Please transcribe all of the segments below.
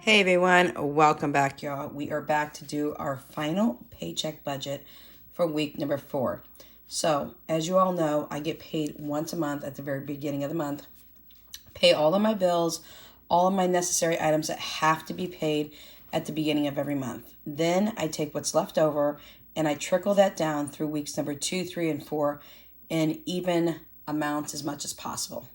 Hey everyone, welcome back, y'all. We are back to do our final paycheck budget for week number 4. So, as you all know, I get paid once a month at the very beginning of the month, pay all of my bills, all of my necessary items that have to be paid at the beginning of every month. Then I take what's left over and I trickle that down through weeks number 2, 3, and 4 in even amounts as much as possible.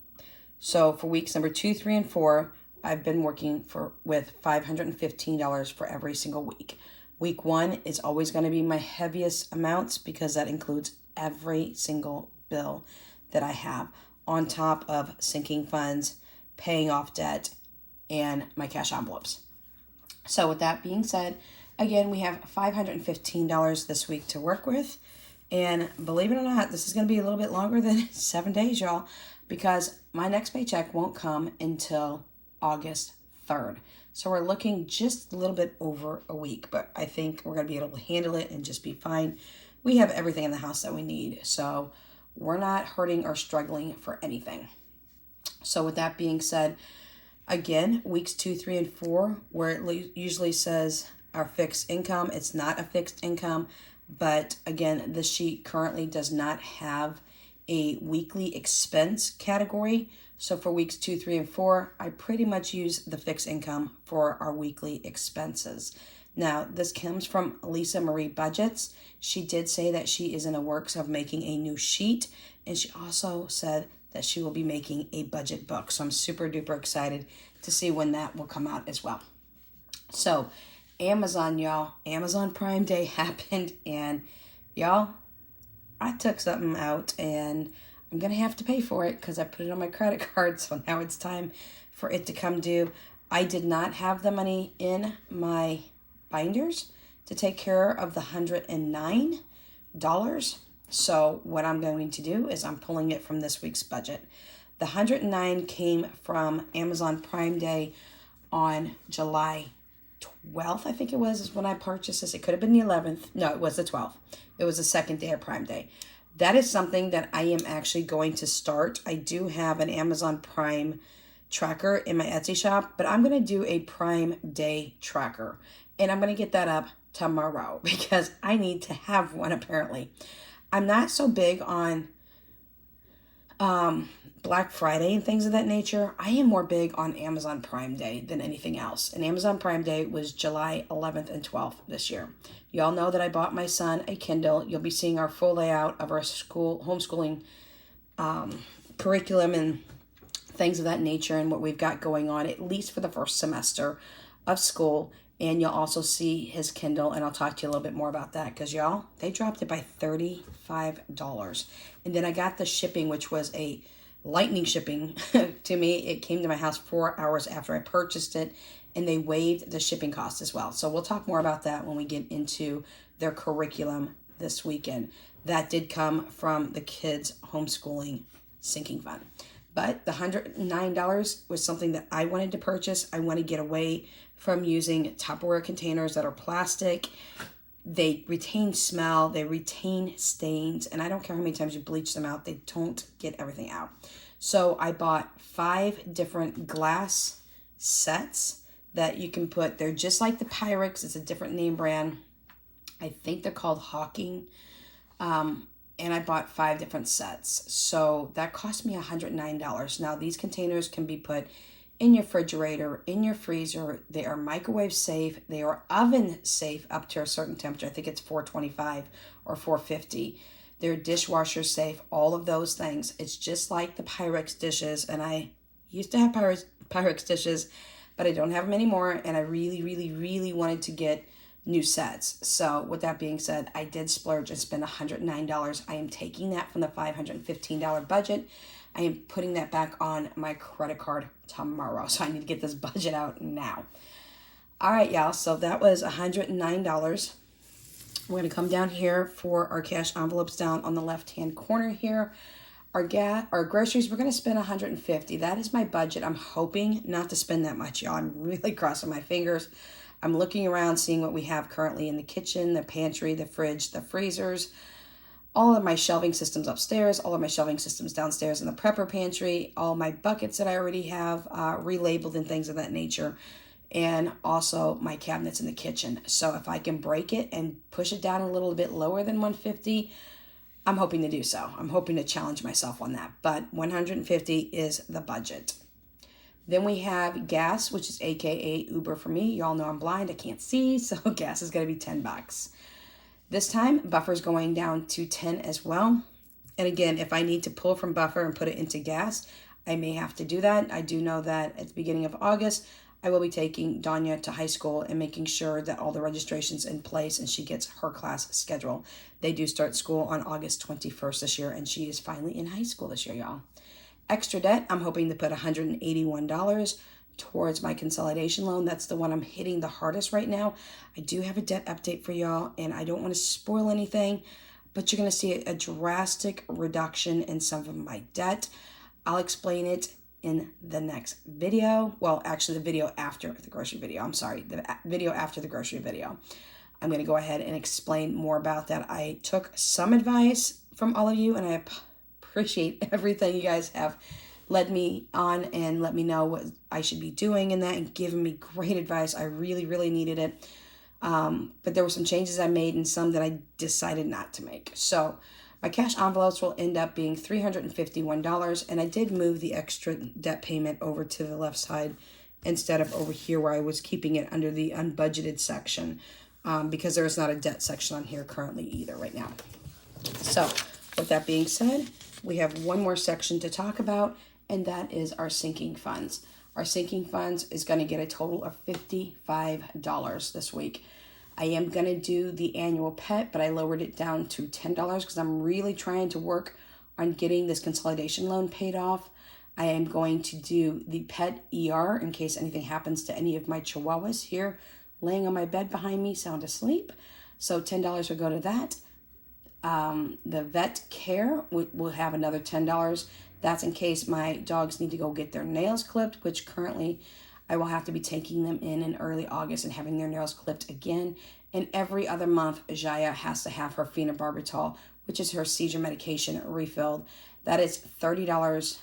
So for weeks number 2, 3, and 4, I've been working with $515 for every single week. Week 1 is always going to be my heaviest amounts because that includes every single bill that I have on top of sinking funds, paying off debt, and my cash envelopes. So with that being said, again, we have $515 this week to work with. And believe it or not, this is going to be a little bit longer than 7 days, y'all, because my next paycheck won't come until August 3rd. So we're looking just a little bit over a week, but I think we're going to be able to handle it and just be fine. We have everything in the house that we need, so we're not hurting or struggling for anything. So with that being said, again, weeks 2, 3, and 4, where it usually says our fixed income, it's not a fixed income, but again, the sheet currently does not have a weekly expense category. So for weeks 2, 3, and 4, I pretty much use the fixed income for our weekly expenses. Now, this comes from Lisa Marie Budgets. She did say that she is in the works of making a new sheet, and she also said that she will be making a budget book. So I'm super duper excited to see when that will come out as well. So Amazon, y'all, Amazon Prime Day happened, and y'all, I took something out and I'm going to have to pay for it because I put it on my credit card. So now it's time for it to come due. I did not have the money in my binders to take care of the $109. So what I'm going to do is I'm pulling it from this week's budget. The $109 came from Amazon Prime Day on July 12th, I think it was, is when I purchased this. It could have been the 11th. No, it was the 12th. It was the second day of Prime Day. That is something that I am actually going to start. I do have an Amazon Prime tracker in my Etsy shop, but I'm going to do a Prime Day tracker. And I'm going to get that up tomorrow because I need to have one apparently. I'm not so big on Black Friday and things of that nature. I am more big on Amazon Prime Day than anything else. And Amazon Prime Day was July 11th and 12th this year. Y'all know that I bought my son a Kindle. You'll be seeing our full layout of our school homeschooling curriculum and things of that nature and what we've got going on, at least for the first semester of school. And you'll also see his Kindle, and I'll talk to you a little bit more about that because, y'all, they dropped it by $35. And then I got the shipping, which was a lightning shipping to me. It came to my house 4 hours after I purchased it, and they waived the shipping cost as well. So we'll talk more about that when we get into their curriculum this weekend. That did come from the kids' homeschooling sinking fund. But the $109 was something that I wanted to purchase. I want to get away from using Tupperware containers that are plastic. They retain smell, they retain stains, and I don't care how many times you bleach them out, they don't get everything out. So I bought 5 different glass sets that you can put. They're just like the Pyrex. It's a different name brand. I think they're called Hawking. And I bought 5 different sets. So that cost me $109. Now these containers can be put in your refrigerator, in your freezer. They are microwave safe. They are oven safe up to a certain temperature. I think it's 425 or 450. They're dishwasher safe, all of those things. It's just like the Pyrex dishes. And I used to have Pyrex dishes, but I don't have them anymore. And I really, really, really wanted to get new sets. So with that being said, I did splurge and spend $109. I am taking that from the $515 budget. I am putting that back on my credit card tomorrow. So I need to get this budget out now. All right, y'all. So that was $109. We're going to come down here for our cash envelopes down on the left-hand corner here. Our groceries, we're going to spend $150. That is my budget. I'm hoping not to spend that much, y'all. I'm really crossing my fingers. I'm looking around, seeing what we have currently in the kitchen, the pantry, the fridge, the freezers, all of my shelving systems upstairs, all of my shelving systems downstairs in the prepper pantry, all my buckets that I already have relabeled and things of that nature. and also my cabinets in the kitchen. So if I can break it and push it down a little bit lower than 150, I'm hoping to do so. I'm hoping to challenge myself on that, but 150 is the budget. Then we have gas, which is AKA Uber for me. Y'all know I'm blind, I can't see, so gas is gonna be $10. This time, buffer's going down to 10 as well. And again, if I need to pull from buffer and put it into gas, I may have to do that. I do know that at the beginning of August, I will be taking Danya to high school and making sure that all the registration's in place and she gets her class schedule. They do start school on August 21st this year, and she is finally in high school this year, y'all. Extra debt, I'm hoping to put $181 towards my consolidation loan. That's the one I'm hitting the hardest right now. I do have a debt update for y'all, and I don't want to spoil anything, but you're going to see a drastic reduction in some of my debt. I'll explain it in the next video. Well, actually the video after the grocery video. I'm sorry, the video after the grocery video. I'm going to go ahead and explain more about that. I took some advice from all of you, and I appreciate everything you guys have led me on and let me know what I should be doing in that and giving me great advice. I really, really needed it. But there were some changes I made and some that I decided not to make. So my cash envelopes will end up being $351, and I did move the extra debt payment over to the left side instead of over here where I was keeping it under the unbudgeted section, because there is not a debt section on here currently either right now. So with that being said, we have one more section to talk about, and that is our sinking funds. Our sinking funds is going to get a total of $55 this week. I am going to do the annual pet, but I lowered it down to $10 because I'm really trying to work on getting this consolidation loan paid off. I am going to do the pet ER in case anything happens to any of my chihuahuas here laying on my bed behind me sound asleep. So $10 will go to that. The vet care will have another $10. That's in case my dogs need to go get their nails clipped, which currently I will have to be taking them in early August and having their nails clipped again. And every other month, Jaya has to have her phenobarbital, which is her seizure medication, refilled. That is $30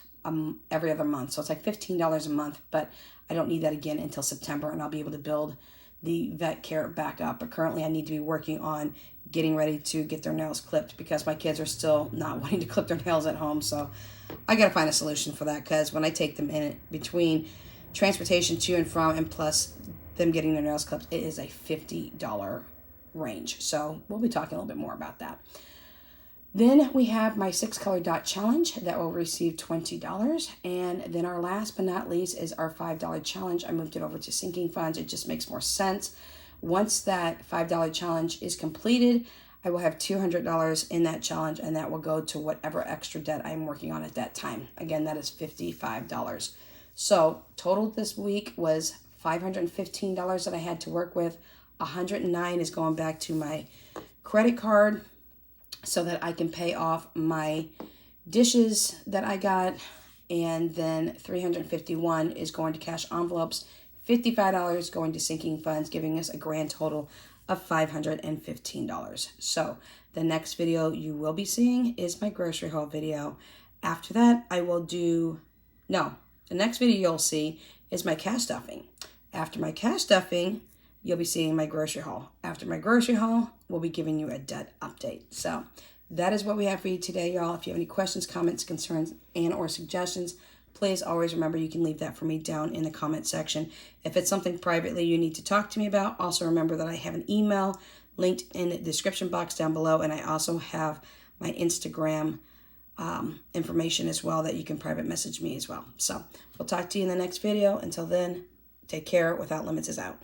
every other month. So it's like $15 a month, but I don't need that again until September, and I'll be able to build the vet care back up. But currently I need to be working on getting ready to get their nails clipped because my kids are still not wanting to clip their nails at home. So I got to find a solution for that, because when I take them in between transportation to and from and plus them getting their nails clipped, it is a $50 range. So we'll be talking a little bit more about that. Then we have my 6-color dot challenge that will receive $20. And then our last but not least is our $5 challenge. I moved it over to sinking funds. It just makes more sense. Once that $5 challenge is completed, I will have $200 in that challenge, and that will go to whatever extra debt I'm working on at that time. Again, that is $55. So total this week was $515 that I had to work with. $109 is going back to my credit card so that I can pay off my dishes that I got. And then $351 is going to cash envelopes. $55 going to sinking funds, giving us a grand total of $515. So the next video you will be seeing is my grocery haul video. After that, the next video you'll see is my cash stuffing. After my cash stuffing, you'll be seeing my grocery haul. After my grocery haul, we'll be giving you a debt update. So that is what we have for you today, y'all. If you have any questions, comments, concerns, and or suggestions, please always remember you can leave that for me down in the comment section. If it's something privately you need to talk to me about, also remember that I have an email linked in the description box down below, and I also have my Instagram information as well that you can private message me as well. So we'll talk to you in the next video. Until then, take care. Without Limits is out.